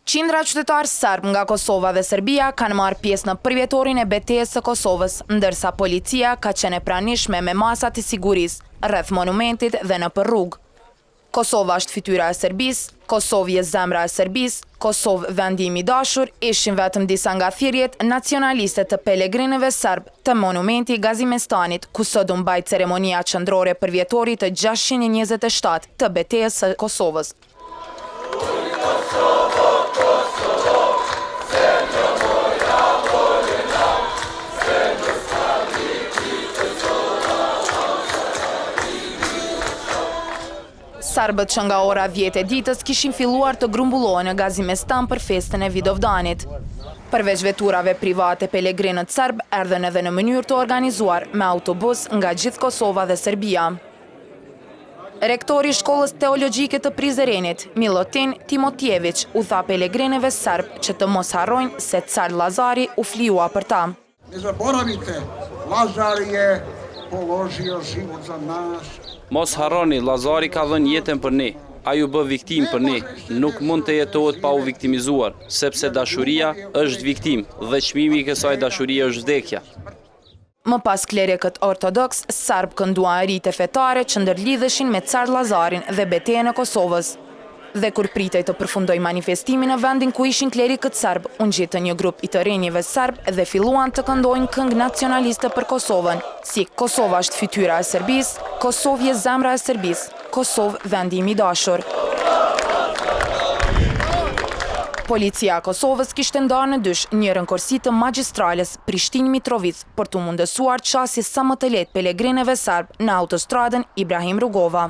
Qindra qytetarë serb nga Kosova dhe Serbia kanë marrë pjesë në përvjetorin e betejës së Kosovës, ndërsa policia ka qenë e pranishme me masat e sigurisë rreth monumentit dhe në për rrugë. Kosova është fytyra e Serbisë, Kosovë është zemra e Serbisë, Kosovë vendimi i dashur, ishin vetëm disa nga thirrjet nacionaliste të pelegrinëve serb të monumenti i Gazimestanit, ku sot u mbajt ceremonia qendrore përvjetorit të 627 të betejës së Kosovës. Serbët që nga ora 10 e ditës kishin filluar të grumbullohen në Gazimestan për festën e Vidovdanit. Përveç veturave private, pelegrinët serb erdhen edhe në mënyrë të organizuar me autobus nga gjithë Kosova dhe Serbia. Rektori i Shkollës Teologjike të Prizrenit, Milutin Timotjević, u tha pelegrinëve serb që të mos harrojnë se car Lazari u flijua për ta. Ne zaboravite, Lazari je položio život za nas. Mos harroni, Lazari ka dhënë jetën për ne. Ai u bë viktim për ne. Nuk mund të jetohet pa u viktimizuar, sepse dashuria është viktim dhe çmimi i kësaj dashurie është vdekja. Më pas klerikët ortodoks, serb kënduan rite fetare që ndërlidheshin me car Lazarin dhe betejën e Kosovës. Dhe kur pritej të përfundoj manifestimin në vendin ku ishin klerikët serb, u ngjitën një grup i të rinjve serb dhe filluan të këndojnë këngë nacionaliste për Kosovën, si Kosova është fytyra e Serbisë, Kosovë është zemra e Serbisë, Kosovë vendimi i dashur. Policia e Kosovës kishte ndarë në dysh njërën korsi të magjistrales Prishtinë Mitrovic për të mundësuar qasje sa më të lehtë pelegrinëve serb në autostradën Ibrahim Rugova.